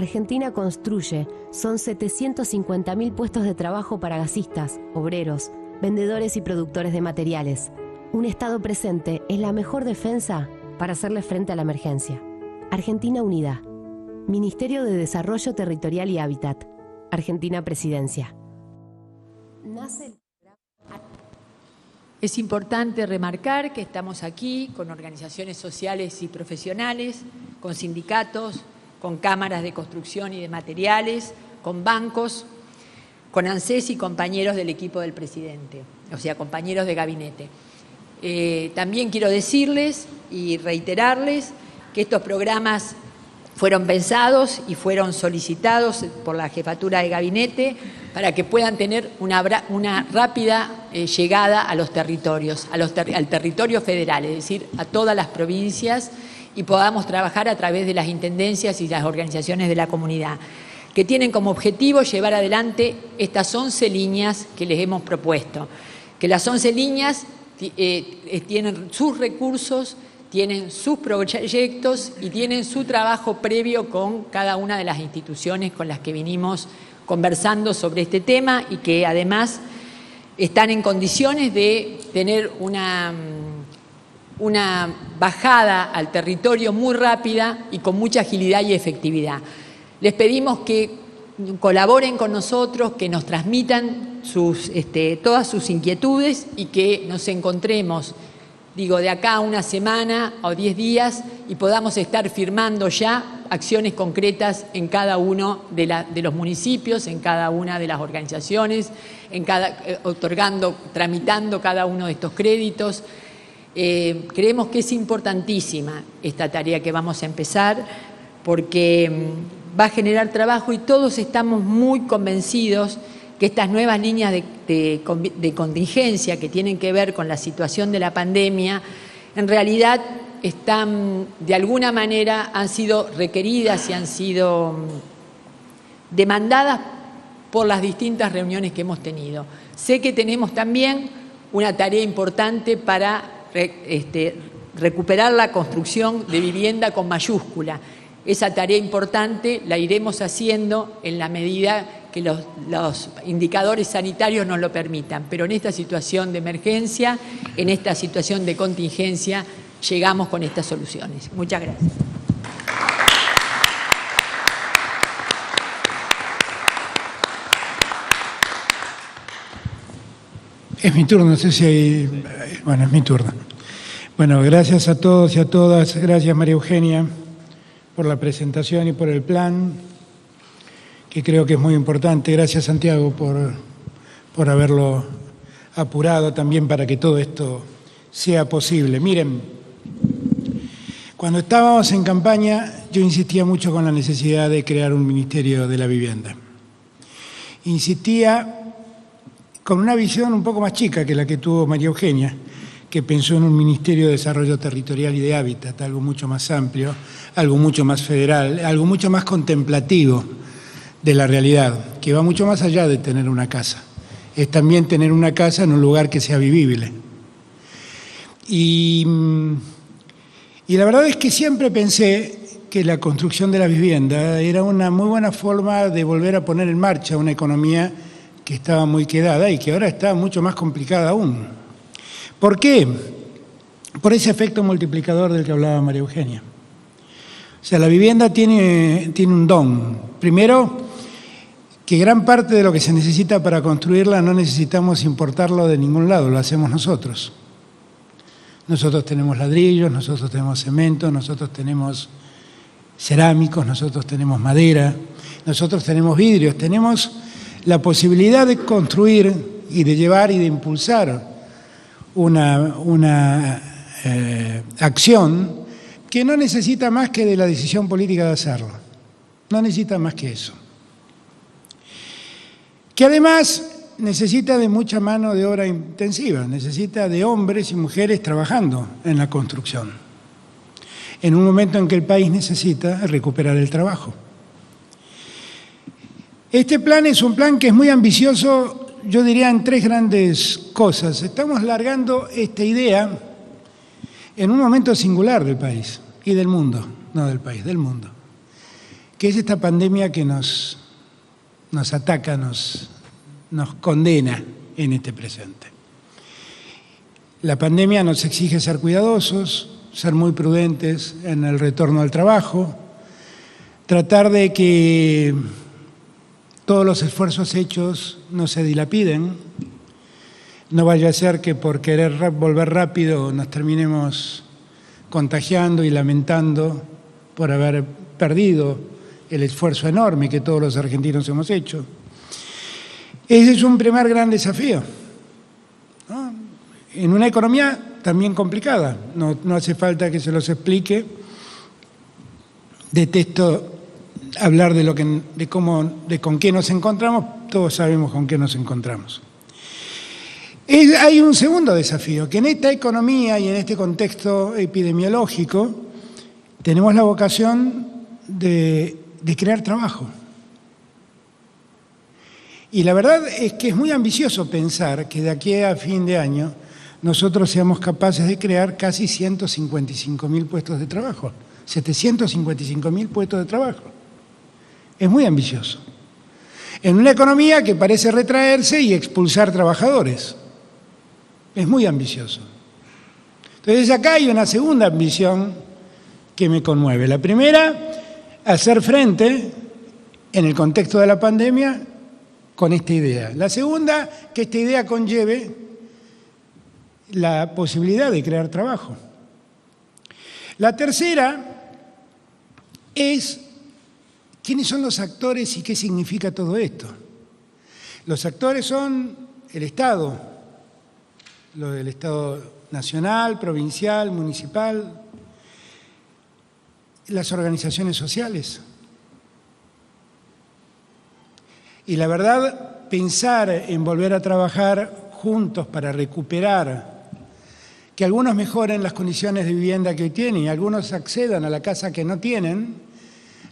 Argentina Construye son 750.000 puestos de trabajo para gasistas, obreros, vendedores y productores de materiales. Un Estado presente es la mejor defensa para hacerle frente a la emergencia. Argentina Unida. Ministerio de Desarrollo Territorial y Hábitat. Argentina Presidencia. Es importante remarcar que estamos aquí con organizaciones sociales y profesionales, con sindicatos, con cámaras de construcción y de materiales, con bancos, con ANSES y compañeros del equipo del presidente, o sea, compañeros de gabinete. También quiero decirles y reiterarles que estos programas fueron pensados y fueron solicitados por la Jefatura de Gabinete para que puedan tener una rápida llegada a los territorios, al territorio federal, es decir, a todas las provincias, y podamos trabajar a través de las intendencias y las organizaciones de la comunidad, que tienen como objetivo llevar adelante estas 11 líneas que les hemos propuesto, que las 11 líneas tienen sus recursos, tienen sus proyectos y tienen su trabajo previo con cada una de las instituciones con las que vinimos conversando sobre este tema y que además están en condiciones de tener una bajada al territorio muy rápida y con mucha agilidad y efectividad. Les pedimos que colaboren con nosotros, que nos transmitan todas sus inquietudes y que nos encontremos, digo, de acá a una semana o 10 días y podamos estar firmando ya acciones concretas en cada uno de los municipios, en cada una de las organizaciones, tramitando cada uno de estos créditos. Creemos que es importantísima esta tarea que vamos a empezar porque va a generar trabajo y todos estamos muy convencidos que estas nuevas líneas de contingencia que tienen que ver con la situación de la pandemia, en realidad de alguna manera han sido requeridas y han sido demandadas por las distintas reuniones que hemos tenido. Sé que tenemos también una tarea importante para recuperar la construcción de vivienda con mayúscula. Esa tarea importante la iremos haciendo en la medida que los indicadores sanitarios nos lo permitan, pero en esta situación de emergencia, en esta situación de contingencia, llegamos con estas soluciones. Muchas gracias. Es mi turno, no sé si hay... Bueno, es mi turno. Bueno, gracias a todos y a todas. Gracias, María Eugenia, por la presentación y por el plan, que creo que es muy importante. Gracias, Santiago, por haberlo apurado también para que todo esto sea posible. Miren, cuando estábamos en campaña, yo insistía mucho con la necesidad de crear un Ministerio de la Vivienda. Insistía con una visión un poco más chica que la que tuvo María Eugenia, que pensó en un Ministerio de Desarrollo Territorial y de Hábitat, algo mucho más amplio, algo mucho más federal, algo mucho más contemplativo de la realidad, que va mucho más allá de tener una casa. Es también tener una casa en un lugar que sea vivible. Y la verdad es que siempre pensé que la construcción de la vivienda era una muy buena forma de volver a poner en marcha una economía que estaba muy quedada y que ahora está mucho más complicada aún. ¿Por qué? Por ese efecto multiplicador del que hablaba María Eugenia. O sea, la vivienda tiene un don. Primero, que gran parte de lo que se necesita para construirla no necesitamos importarlo de ningún lado, lo hacemos nosotros. Nosotros tenemos ladrillos, nosotros tenemos cemento, nosotros tenemos cerámicos, nosotros tenemos madera, nosotros tenemos vidrios, tenemos la posibilidad de construir y de llevar y de impulsar una acción que no necesita más que de la decisión política de hacerlo. No necesita más que eso. Que además necesita de mucha mano de obra intensiva, necesita de hombres y mujeres trabajando en la construcción, en un momento en que el país necesita recuperar el trabajo. Este plan es un plan que es muy ambicioso, yo diría, en 3 grandes cosas. Estamos largando esta idea en un momento singular del país y del mundo, no del país, del mundo, que es esta pandemia que nos ataca, nos condena en este presente. La pandemia nos exige ser cuidadosos, ser muy prudentes en el retorno al trabajo, tratar de que todos los esfuerzos hechos no se dilapiden, no vaya a ser que por querer volver rápido nos terminemos contagiando y lamentando por haber perdido el esfuerzo enorme que todos los argentinos hemos hecho. Ese es un primer gran desafío, ¿no? En una economía también complicada, no hace falta que se los explique. Detesto hablar de con qué nos encontramos, todos sabemos con qué nos encontramos. Hay un segundo desafío, que en esta economía y en este contexto epidemiológico tenemos la vocación de crear trabajo. Y la verdad es que es muy ambicioso pensar que de aquí a fin de año nosotros seamos capaces de crear casi 155.000 puestos de trabajo, 755.000 puestos de trabajo. Es muy ambicioso. En una economía que parece retraerse y expulsar trabajadores. Es muy ambicioso. Entonces acá hay una segunda ambición que me conmueve. La primera, hacer frente en el contexto de la pandemia con esta idea. La segunda, que esta idea conlleve la posibilidad de crear trabajo. La tercera es quiénes son los actores y qué significa todo esto. Los actores son el Estado, lo del Estado nacional, provincial, municipal, las organizaciones sociales. Y la verdad, pensar en volver a trabajar juntos para recuperar, que algunos mejoren las condiciones de vivienda que hoy tienen y algunos accedan a la casa que no tienen,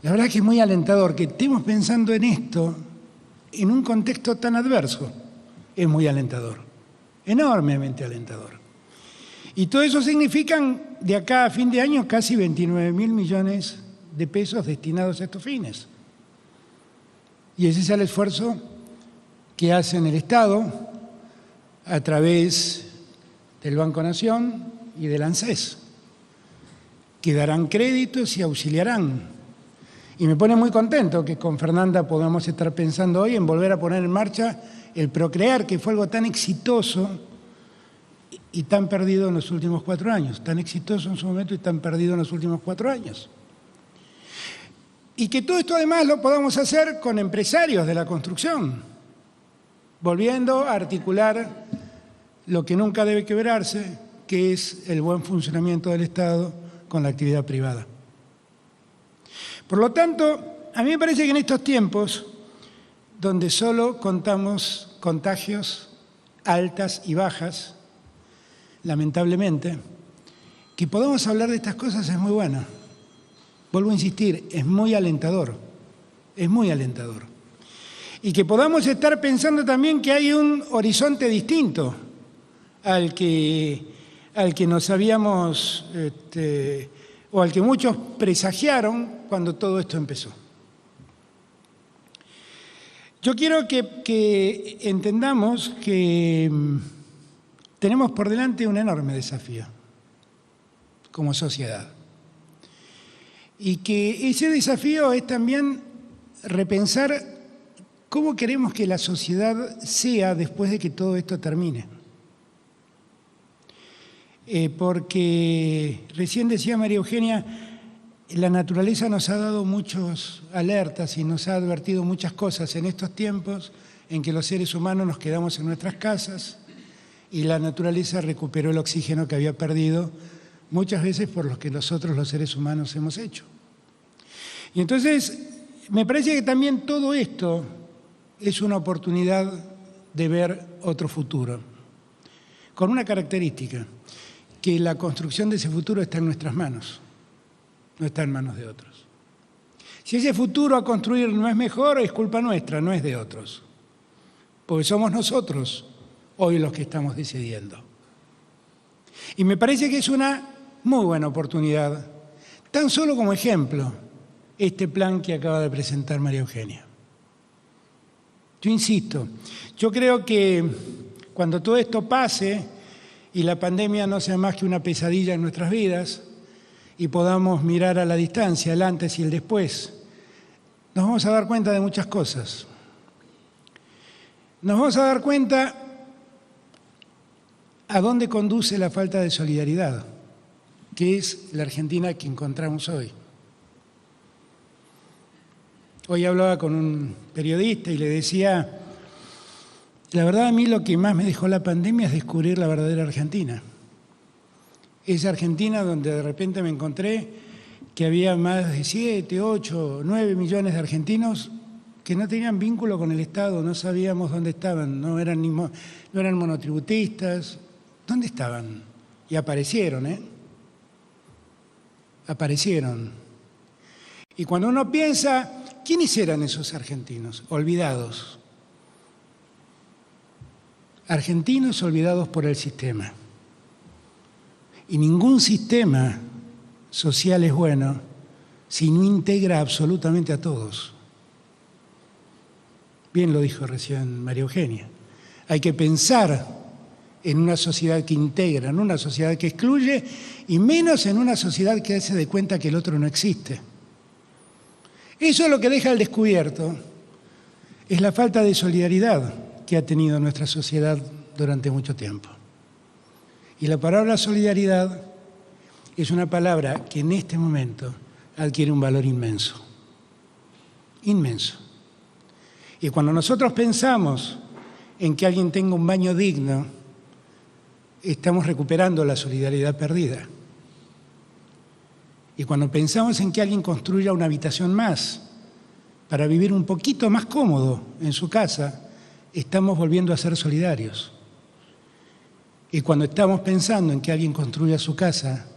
la verdad que es muy alentador que estemos pensando en esto en un contexto tan adverso. Es muy alentador, enormemente alentador. Y todo eso significan de acá a fin de año casi 29.000 millones de pesos destinados a estos fines. Y ese es el esfuerzo que hace el Estado a través del Banco Nación y del ANSES, que darán créditos y auxiliarán. Y me pone muy contento que con Fernanda podamos estar pensando hoy en volver a poner en marcha el Procrear, que fue algo tan exitoso y tan perdido en los últimos 4 años, tan exitoso en su momento y tan perdido en los últimos 4 años. Y que todo esto además lo podamos hacer con empresarios de la construcción, volviendo a articular lo que nunca debe quebrarse, que es el buen funcionamiento del Estado con la actividad privada. Por lo tanto, a mí me parece que en estos tiempos, donde solo contamos contagios altas y bajas, lamentablemente, que podamos hablar de estas cosas es muy bueno. Vuelvo a insistir, es muy alentador, es muy alentador. Y que podamos estar pensando también que hay un horizonte distinto al que nos habíamos, o al que muchos presagiaron cuando todo esto empezó. Yo quiero que entendamos que tenemos por delante un enorme desafío como sociedad. Y que ese desafío es también repensar cómo queremos que la sociedad sea después de que todo esto termine. Porque recién decía María Eugenia, la naturaleza nos ha dado muchas alertas y nos ha advertido muchas cosas en estos tiempos en que los seres humanos nos quedamos en nuestras casas y la naturaleza recuperó el oxígeno que había perdido muchas veces por lo que nosotros los seres humanos hemos hecho. Y entonces me parece que también todo esto es una oportunidad de ver otro futuro, con una característica, que la construcción de ese futuro está en nuestras manos, no está en manos de otros. Si ese futuro a construir no es mejor, es culpa nuestra, no es de otros, porque somos nosotros hoy los que estamos decidiendo. Y me parece que es una muy buena oportunidad, tan solo como ejemplo este plan que acaba de presentar María Eugenia. Yo insisto, yo creo que cuando todo esto pase y la pandemia no sea más que una pesadilla en nuestras vidas y podamos mirar a la distancia, el antes y el después, nos vamos a dar cuenta de muchas cosas. Nos vamos a dar cuenta a dónde conduce la falta de solidaridad, que es la Argentina que encontramos hoy. Hoy hablaba con un periodista y le decía, la verdad a mí lo que más me dejó la pandemia es descubrir la verdadera Argentina. Esa Argentina donde de repente me encontré que había más de 7, 8, 9 millones de argentinos que no tenían vínculo con el Estado, no sabíamos dónde estaban, no eran monotributistas. ¿Dónde estaban? Y aparecieron, Aparecieron. Y cuando uno piensa, ¿quiénes eran esos argentinos? Olvidados. Argentinos olvidados por el sistema. Y ningún sistema social es bueno si no integra absolutamente a todos. Bien lo dijo recién María Eugenia. Hay que pensar en una sociedad que integra, en una sociedad que excluye y menos en una sociedad que hace de cuenta que el otro no existe. Eso es lo que deja al descubierto, es la falta de solidaridad que ha tenido nuestra sociedad durante mucho tiempo. Y la palabra solidaridad es una palabra que en este momento adquiere un valor inmenso, inmenso. Y cuando nosotros pensamos en que alguien tenga un baño digno, estamos recuperando la solidaridad perdida. Y cuando pensamos en que alguien construya una habitación más para vivir un poquito más cómodo en su casa, estamos volviendo a ser solidarios. Y cuando estamos pensando en que alguien construya su casa,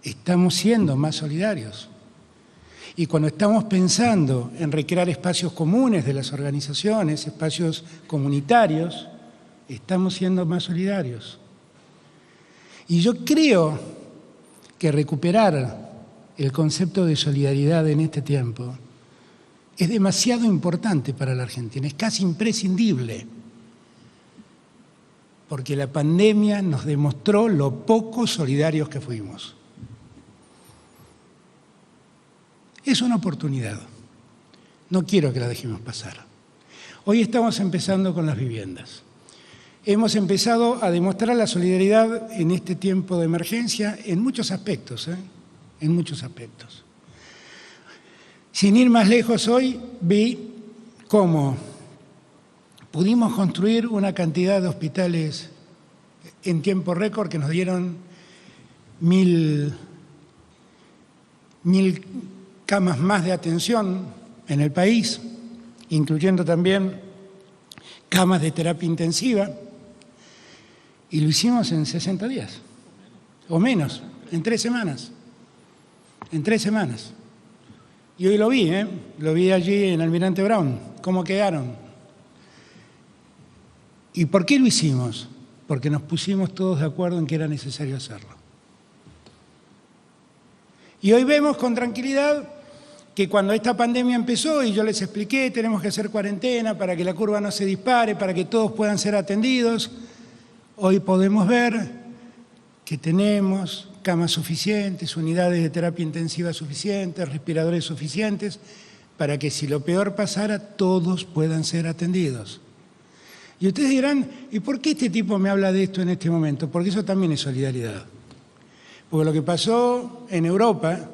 estamos siendo más solidarios. Y cuando estamos pensando en recrear espacios comunes de las organizaciones, espacios comunitarios, estamos siendo más solidarios. Y yo creo que recuperar el concepto de solidaridad en este tiempo es demasiado importante para la Argentina, es casi imprescindible, porque la pandemia nos demostró lo poco solidarios que fuimos. Es una oportunidad, no quiero que la dejemos pasar. Hoy estamos empezando con las viviendas. Hemos empezado a demostrar la solidaridad en este tiempo de emergencia en muchos aspectos, en muchos aspectos. Sin ir más lejos, hoy vi cómo pudimos construir una cantidad de hospitales en tiempo récord que nos dieron 1.000 camas más de atención en el país, incluyendo también camas de terapia intensiva, y lo hicimos en 60 días, o menos, en 3 semanas. En 3 semanas. Y hoy lo vi allí en Almirante Brown, cómo quedaron. ¿Y por qué lo hicimos? Porque nos pusimos todos de acuerdo en que era necesario hacerlo. Y hoy vemos con tranquilidad que cuando esta pandemia empezó, y yo les expliqué, tenemos que hacer cuarentena para que la curva no se dispare, para que todos puedan ser atendidos, hoy podemos ver que tenemos camas suficientes, unidades de terapia intensiva suficientes, respiradores suficientes, para que si lo peor pasara, todos puedan ser atendidos. Y ustedes dirán, ¿y por qué este tipo me habla de esto en este momento? Porque eso también es solidaridad. Porque lo que pasó en Europa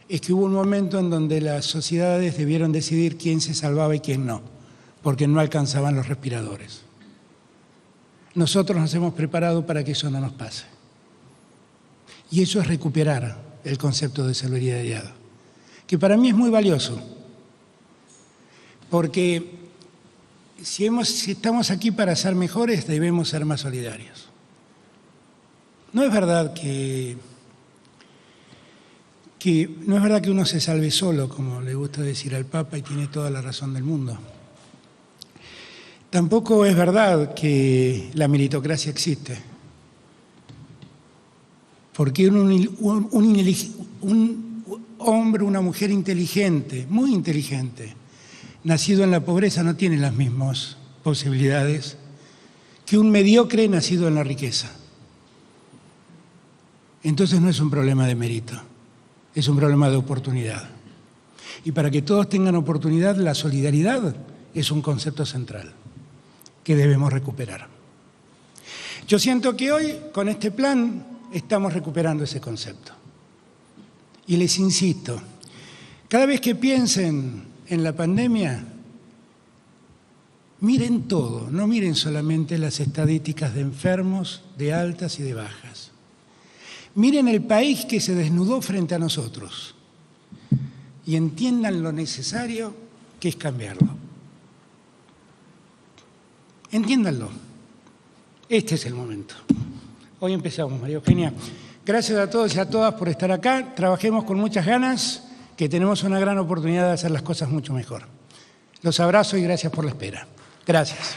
es que hubo un momento en donde las sociedades debieron decidir quién se salvaba y quién no, porque no alcanzaban los respiradores. Nosotros nos hemos preparado para que eso no nos pase. Y eso es recuperar el concepto de solidaridad, que para mí es muy valioso, porque si estamos aquí para ser mejores, debemos ser más solidarios. No es verdad que uno se salve solo, como le gusta decir al Papa, y tiene toda la razón del mundo. Tampoco es verdad que la meritocracia existe, porque hombre, una mujer inteligente, muy inteligente, nacido en la pobreza no tiene las mismas posibilidades que un mediocre nacido en la riqueza. Entonces no es un problema de mérito, es un problema de oportunidad. Y para que todos tengan oportunidad, la solidaridad es un concepto central que debemos recuperar. Yo siento que hoy, con este plan, estamos recuperando ese concepto. Y les insisto, cada vez que piensen en la pandemia, miren todo, no miren solamente las estadísticas de enfermos, de altas y de bajas. Miren el país que se desnudó frente a nosotros y entiendan lo necesario que es cambiarlo. Entiéndanlo. Este es el momento. Hoy empezamos, María Eugenia. Gracias a todos y a todas por estar acá. Trabajemos con muchas ganas, que tenemos una gran oportunidad de hacer las cosas mucho mejor. Los abrazo y gracias por la espera. Gracias.